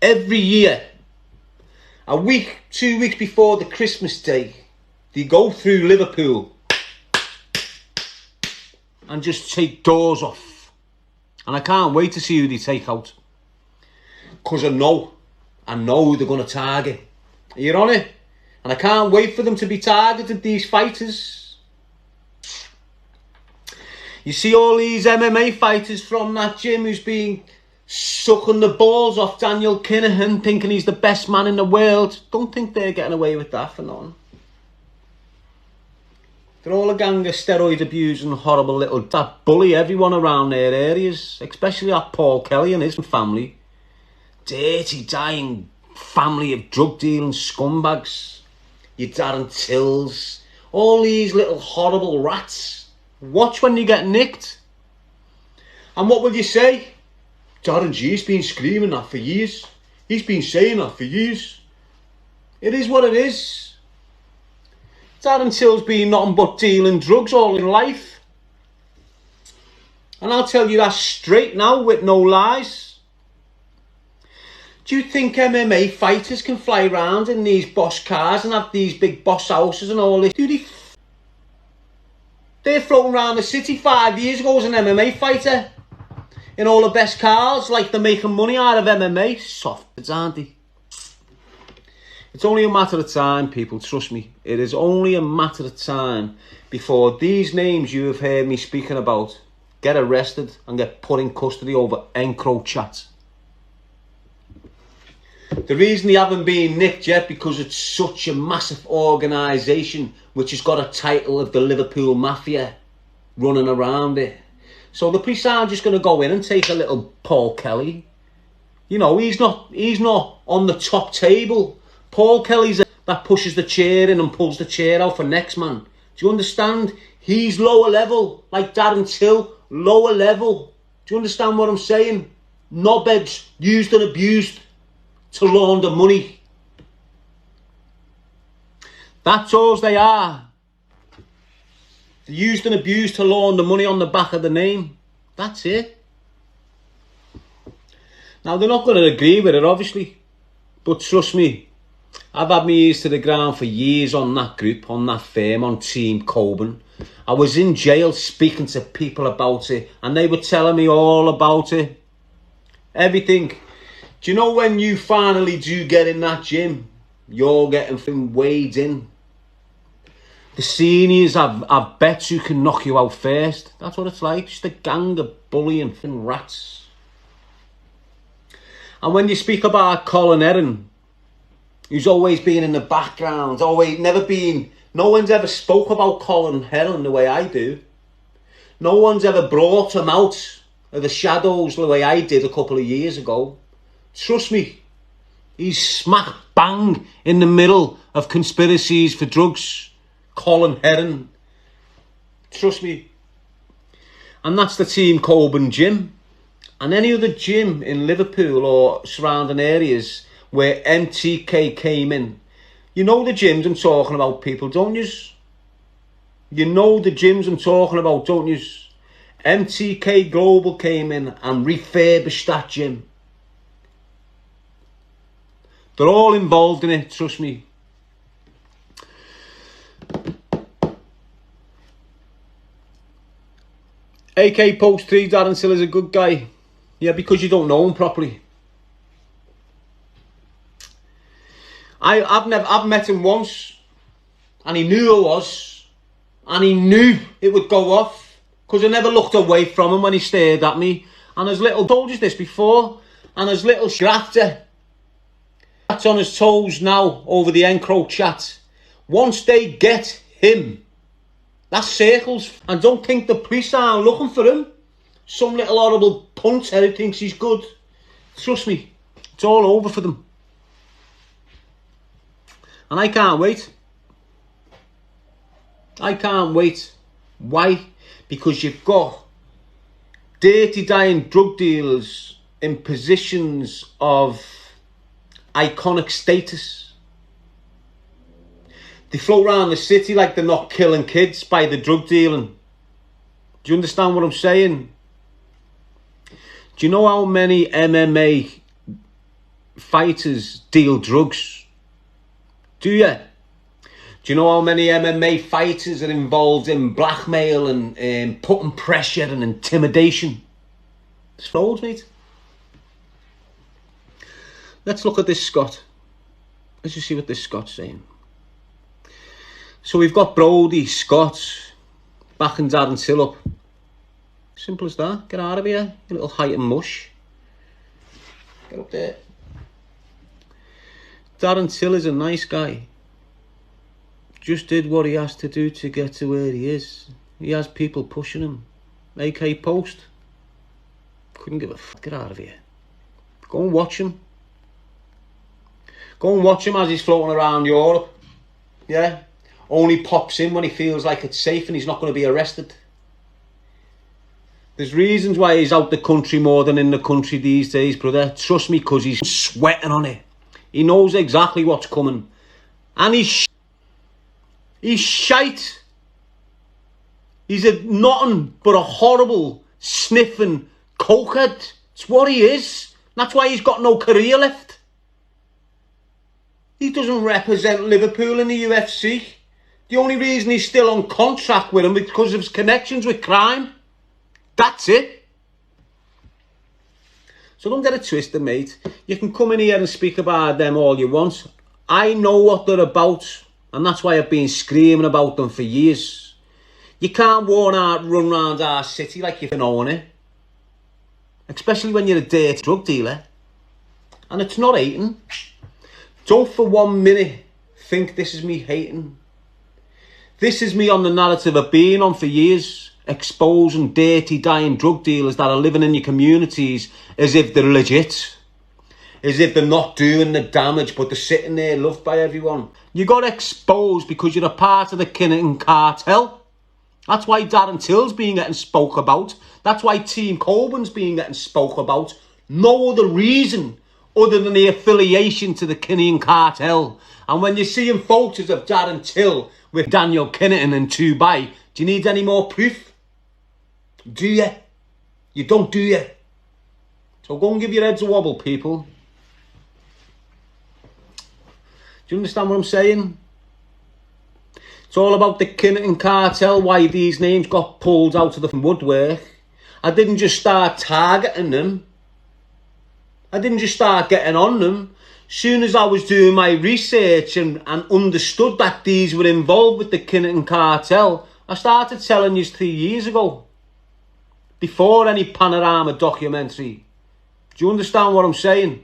every year, a week, 2 weeks before the Christmas day, they go through Liverpool and just take doors off. And I can't wait to see who they take out. Because I know who they're going to target. Are you on it? And I can't wait for them to be targeted, these fighters. You see all these MMA fighters from that gym who's been sucking the balls off Daniel Kinahan, thinking he's the best man in the world. Don't think they're getting away with that for nothing. They're all a gang of steroid abusing, horrible little that bully everyone around their areas, especially that Paul Kelly and his family. Dirty, dying family of drug dealing scumbags. Your Darren Tills, all these little horrible rats. Watch when you get nicked. And what will you say? Darren G's been screaming that for years. He's been saying that for years. It is what it is. Darren Till's been nothing but dealing drugs all in life. And I'll tell you that straight now with no lies. Do you think MMA fighters can fly around in these boss cars and have these big boss houses and all this? They're floating around the city 5 years ago as an MMA fighter. In all the best cars, like they're making money out of MMA. Soft, aren't they? It's only a matter of time, people, trust me. It is only a matter of time before these names you have heard me speaking about get arrested and get put in custody over encroach. The reason they haven't been nicked yet because it's such a massive organisation which has got a title of the Liverpool Mafia running around it. So the police aren't just going to go in and take a little Paul Kelly. You know, he's not on the top table. Paul Kelly's that pushes the chair in and pulls the chair out for next man. Do you understand? He's lower level, like Darren Till, lower level. Do you understand what I'm saying? Knobheads used and abused to launder money. That's all they are. They're used and abused to launder money on the back of the name. That's it. Now, they're not going to agree with it, obviously. But trust me, I've had my ears to the ground for years on that group, on that firm, on Team Coburn. I was in jail speaking to people about it, and they were telling me all about it. Everything. Do you know when you finally do get in that gym, you're getting weighed in? The seniors have bets who can knock you out first. That's what it's like. Just a gang of bullying rats. And when you speak about Colin Heron, who's always been in the background, no one's ever spoke about Colin Heron the way I do. No one's ever brought him out of the shadows the way I did a couple of years ago. Trust me, he's smack bang in the middle of conspiracies for drugs. Colin Heron. Trust me. And that's the Team Coburn gym. And any other gym in Liverpool or surrounding areas where MTK came in. You know the gyms I'm talking about, people, don't you? You know the gyms I'm talking about, don't you? MTK Global came in and refurbished that gym. They're all involved in it, trust me. AK Post 3, Darren Till is a good guy. Yeah, because you don't know him properly. I've met him once, and he knew who I was, and he knew it would go off, because I never looked away from him when he stared at me. And as little, told you this before, and as little grafter that's on his toes now over the encroach chat. Once they get him, that's circles. And don't think the police aren't looking for him. Some little horrible punter who thinks he's good. Trust me, it's all over for them. And I can't wait. I can't wait. Why? Because you've got dirty, dying drug dealers in positions of iconic status. They float around the city like they're not killing kids by the drug dealing. Do you understand what I'm saying? Do you know how many MMA fighters deal drugs? Do you? Do you know how many MMA fighters are involved in blackmail and putting pressure and intimidation? It's loads, mate. Let's look at this Scot. Let's just see what this Scot's saying. So we've got Brody, Scott, backing Darren Till up. Simple as that. Get out of here, you little height and mush. Get up there. Darren Till is a nice guy. Just did what he has to do to get to where he is. He has people pushing him. AK Post. Couldn't give a fuck. Get out of here. Go and watch him. Go and watch him as he's floating around Europe. Yeah? Only pops in when he feels like it's safe and he's not going to be arrested. There's reasons why he's out the country more than in the country these days, brother. Trust me, because he's sweating on it. He knows exactly what's coming. And he's shite. He's a nothing but a horrible, sniffing cokehead. It's what he is. That's why he's got no career left. He doesn't represent Liverpool in the UFC. The only reason he's still on contract with him is because of his connections with crime. That's it. So don't get it twisted, mate. You can come in here and speak about them all you want. I know what they're about, and that's why I've been screaming about them for years. You can't run around our city like you own it. Especially when you're a dirty drug dealer. And it's not hating. Don't for 1 minute think this is me hating. This is me on the narrative I've been on for years, exposing dirty, dying drug dealers that are living in your communities as if they're legit. As if they're not doing the damage, but they're sitting there loved by everyone. You got exposed because you're a part of the Kinahan cartel. That's why Darren Till's been getting spoke about. That's why Team Colburn's been getting spoke about. No other reason other than the affiliation to the Kinahan cartel. And when you're seeing photos of Darren Till with Daniel Kinahan in Dubai, do you need any more proof? Do you? You don't, do you? So go and give your heads a wobble, people. Do you understand what I'm saying? It's all about the Kinahan cartel, why these names got pulled out of the woodwork. I didn't just start targeting them. I didn't just start getting on them. Soon as I was doing my research and understood that these were involved with the Kinahan cartel, I started telling you 3 years ago. Before any Panorama documentary. Do you understand what I'm saying?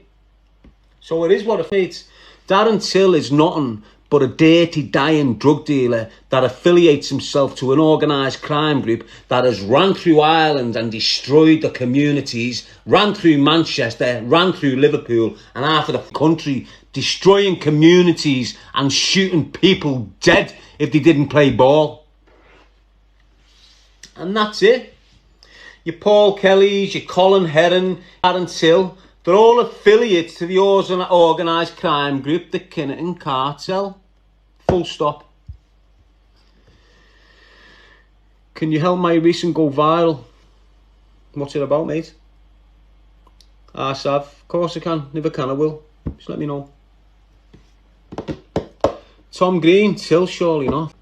So it is what it is. Darren Till is nothing but a dirty, dying drug dealer that affiliates himself to an organised crime group that has ran through Ireland and destroyed the communities, ran through Manchester, ran through Liverpool and half of the country, destroying communities and shooting people dead if they didn't play ball. And that's it. Your Paul Kellys, your Colin Heron, Darren Till, they're all affiliates to the organised crime group, the Kinahan cartel. Full stop. Can you help my recent go viral? What's it about, mate? Sav. Of course I can. Never can, I will. Just let me know. Tom Green, Till, surely not.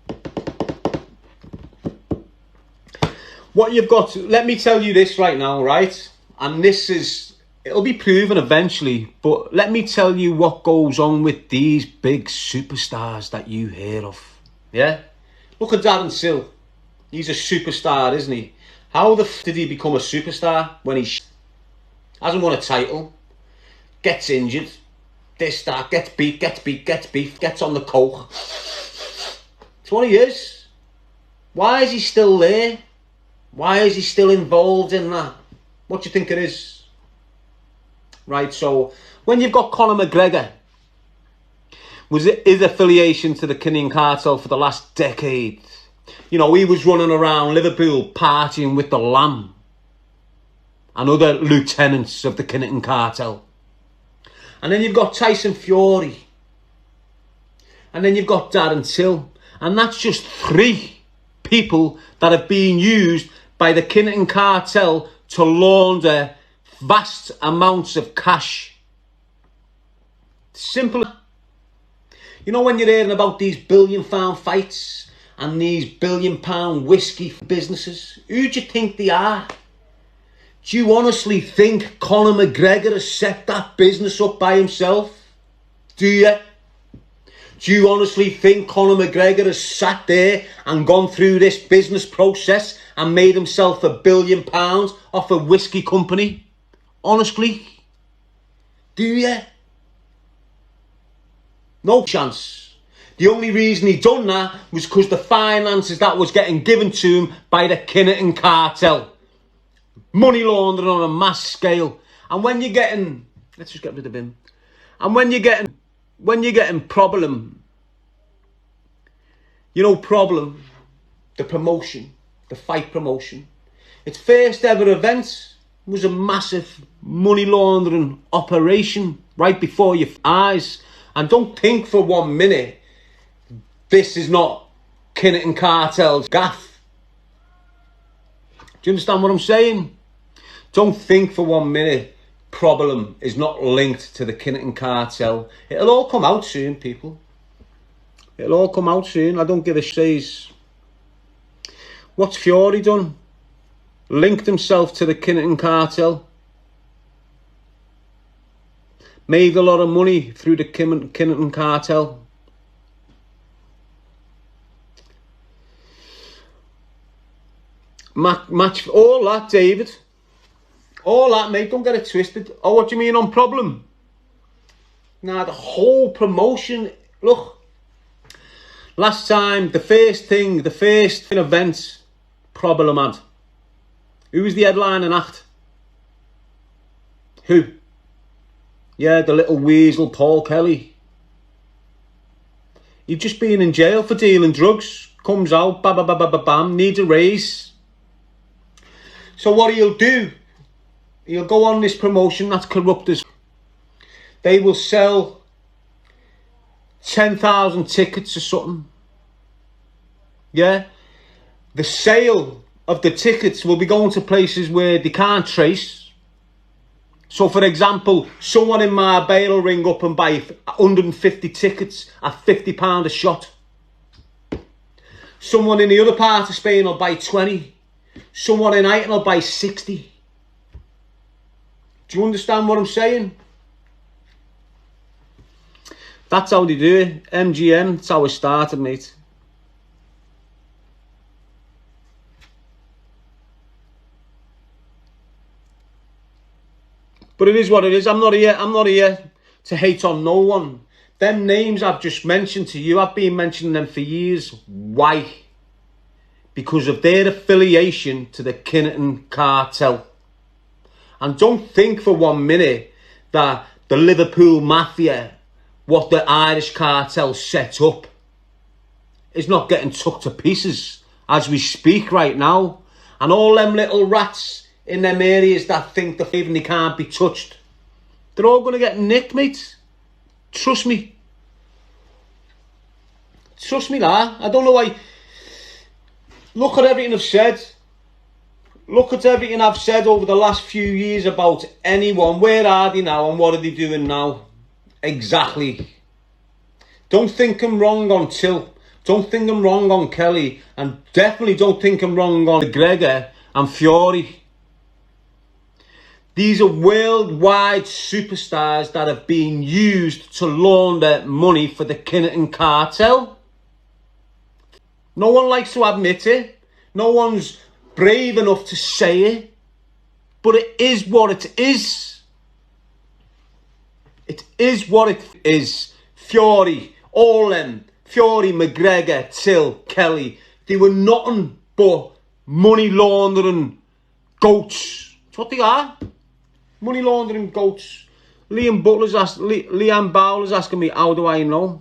What you've got to, let me tell you this right now, right? And this is... It'll be proven eventually, but let me tell you what goes on with these big superstars that you hear of. Yeah? Look at Darren Till. He's a superstar, isn't he? How the f did he become a superstar when he hasn't won a title, gets injured, this, that, gets beat, gets on the coke. It's what he is. Why is he still there? Why is he still involved in that? What do you think it is? Right, so when you've got Conor McGregor, was it his affiliation to the Kinahan cartel for the last decade? You know, he was running around Liverpool partying with the Lamb and other lieutenants of the Kinahan cartel. And then you've got Tyson Fury. And then you've got Darren Till. And that's just 3 people that have been used by the Kinahan cartel to launder vast amounts of cash. Simple. You know when you're hearing about these £1 billion fights and these £1 billion whiskey businesses, who do you think they are? Do you honestly think Conor McGregor has set that business up by himself? Do you? Do you honestly think Conor McGregor has sat there and gone through this business process and made himself £1 billion off a whiskey company? Honestly? Do you? No chance. The only reason he done that was because the finances that was getting given to him by the Kinahan cartel. Money laundering on a mass scale. And when you're getting... Let's just get rid of him. And when you're getting problem... You know problem? The promotion. The fight promotion. Its first ever event was a massive money laundering operation right before your eyes. And don't think for 1 minute this is not Kinahan cartel's gaff. Do you understand what I'm saying? Don't think for 1 minute problem is not linked to the Kinahan cartel. It'll all come out soon, people. It'll all come out soon. I don't give a shit. What's Fury done? Linked himself to the Kinahan cartel. Made a lot of money through the Kinahan cartel. Match all that, David. All that, mate. Don't get it twisted. Oh, what do you mean on problem? Nah, the whole promotion. Look, last time, the first event, problem had. Who was the headlining act? Who? Yeah, the little weasel Paul Kelly. He'd just been in jail for dealing drugs. Comes out, bam, needs a raise. So what he'll do, he'll go on this promotion that's corrupt as... They will sell 10,000 tickets or something. Yeah? The sale of the tickets will be going to places where they can't trace. So, for example, someone in Marbella will ring up and buy 150 tickets at £50 a shot. Someone in the other part of Spain will buy 20. Someone in Ireland will buy 60. Do you understand what I'm saying? That's how they do it. MGM, that's how it started, mate. But it is what it is. I'm not here to hate on no one. Them names I've just mentioned to you, I've been mentioning them for years. Why? Because of their affiliation to the Kinahan cartel. And don't think for 1 minute that the Liverpool mafia, what the Irish cartel set up, is not getting tucked to pieces as we speak right now. And all them little rats in them areas that think the even they can't be touched, they're all going to get nicked, mate. Trust me. Trust me, that. I don't know why. Look at everything I've said. Look at everything I've said over the last few years about anyone. Where are they now and what are they doing now? Exactly. Don't think I'm wrong on Till. Don't think I'm wrong on Kelly. And definitely don't think I'm wrong on McGregor and Fury. These are worldwide superstars that have been used to launder money for the Kinahan cartel. No one likes to admit it. No one's brave enough to say it. But it is what it is. It is what it is. Fury, all them. Fury, McGregor, Till, Kelly. They were nothing but money laundering goats. That's what they are. Money laundering goats. Liam Bowler's asking me, how do I know?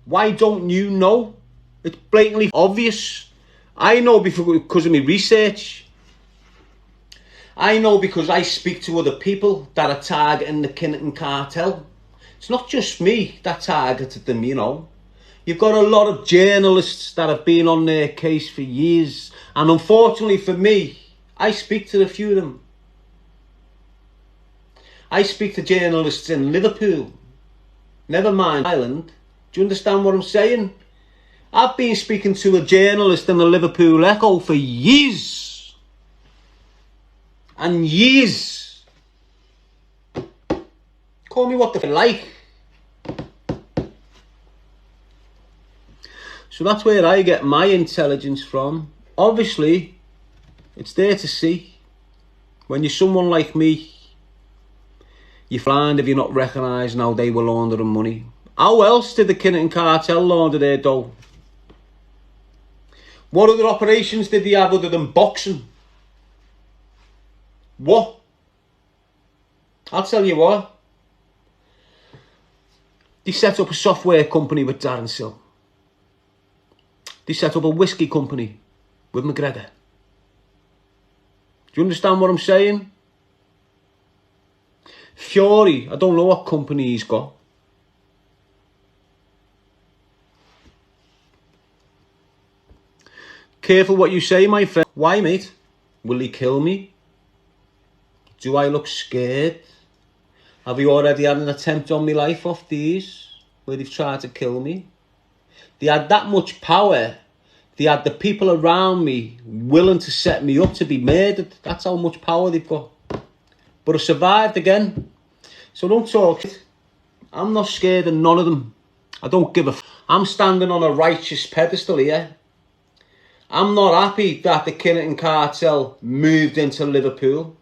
Why don't you know? It's blatantly obvious. I know because of my research. I know because I speak to other people that are targeting the Kinahan cartel. It's not just me that targeted them, you know. You've got a lot of journalists that have been on their case for years. And unfortunately for me, I speak to a few of them. I speak to journalists in Liverpool. Never mind Ireland. Do you understand what I'm saying? I've been speaking to a journalist in the Liverpool Echo for years. And years. Call me what they like. So that's where I get my intelligence from. Obviously, it's there to see. When you're someone like me, you're blind if you're not recognising how they were laundering money. How else did the Kinahan cartel launder their dough? What other operations did they have other than boxing? What? I'll tell you what. They set up a software company with Darren. They set up a whiskey company with McGregor. Do you understand what I'm saying? Fury, I don't know what company he's got. Careful what you say, my friend. Why, mate? Will he kill me? Do I look scared? Have you already had an attempt on my life off these, where they've tried to kill me? They had that much power. They had the people around me willing to set me up to be murdered. That's how much power they've got. But I survived again. So don't talk. I'm not scared of none of them. I don't give a f. I'm standing on a righteous pedestal here. I'm not happy that the Kinahan cartel moved into Liverpool.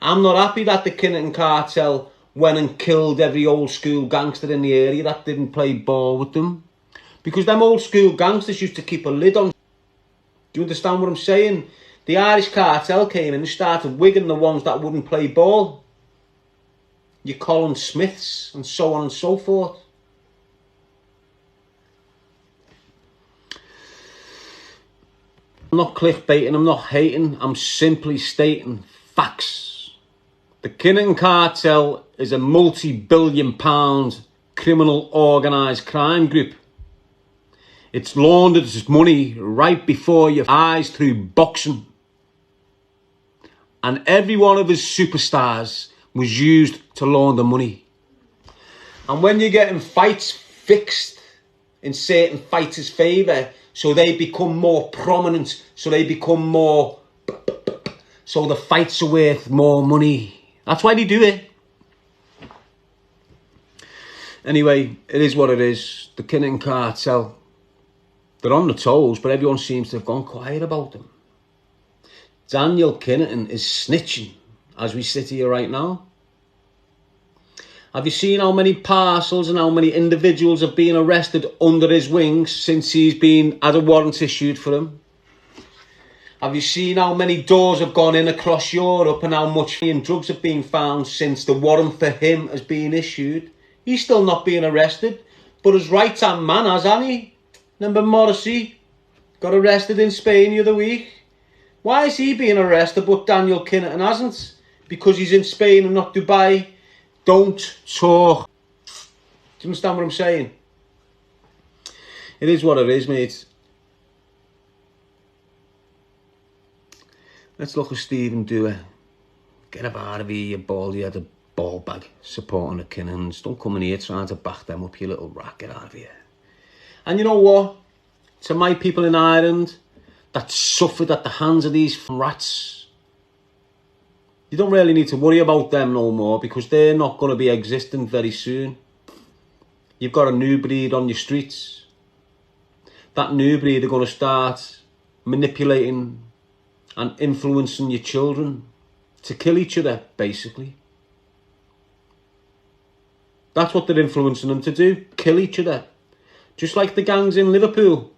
I'm not happy that the Kinahan cartel went and killed every old school gangster in the area that didn't play ball with them. Because them old school gangsters used to keep a lid on. Do you understand what I'm saying? The Irish cartel came in and started wigging the ones that wouldn't play ball. Your Colin Smiths and so on and so forth. I'm not clickbaiting, I'm not hating, I'm simply stating facts. The Kinahan cartel is a multi-billion-pound criminal organised crime group. It's laundered its money right before your eyes through boxing. And every one of his superstars was used to launder money. And when you're getting fights fixed in certain fighters' favour, so they become more prominent, so they become more... So the fights are worth more money. That's why they do it. Anyway, it is what it is. The Kinahan cartel. They're on the toes, but everyone seems to have gone quiet about them. Daniel Kinahan is snitching as we sit here right now. Have you seen how many parcels and how many individuals have been arrested under his wings since he's had a warrant issued for him? Have you seen how many doors have gone in across Europe and how much drugs have been found since the warrant for him has been issued? He's still not being arrested, but his right-hand man has, hasn't he? Remember Morrissey got arrested in Spain the other week? Why is he being arrested but Daniel Kinahan hasn't? Because he's in Spain and not Dubai? Don't talk. Do you understand what I'm saying? It is what it is, mate. Let's look at Stephen Dewar. Get up out of here, you baldy-headed ball bag, supporting the Kinahans. Don't come in here trying to back them up, you little rat. Get out of here. And you know what? To my people in Ireland that suffered at the hands of these rats, you don't really need to worry about them no more, because they're not going to be existent very soon. You've got a new breed on your streets. That new breed are going to start manipulating and influencing your children to kill each other, basically. That's what they're influencing them to do, kill each other. Just like the gangs in Liverpool.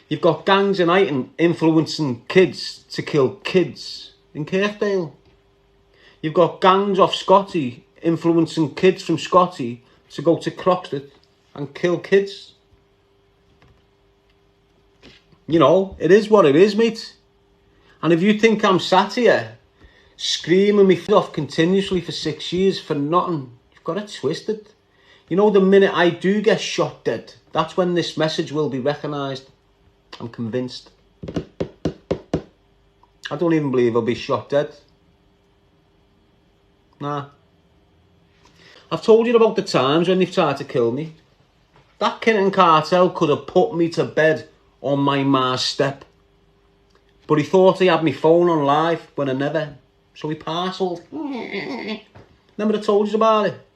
You've got gangs in Iton influencing kids to kill kids in Kirkdale. You've got gangs off Scotty influencing kids from Scotty to go to Croxteth and kill kids. You know, it is what it is, mate. And if you think I'm sat here screaming me off continuously for 6 years for nothing, you've got it twisted. You know, the minute I do get shot dead, that's when this message will be recognised. I'm convinced. I don't even believe I'll be shot dead. Nah. I've told you about the times when they've tried to kill me. That Kinahan cartel could have put me to bed on my ma's step. But he thought he had my phone on live when I never. So he parcelled. Remember I told you about it?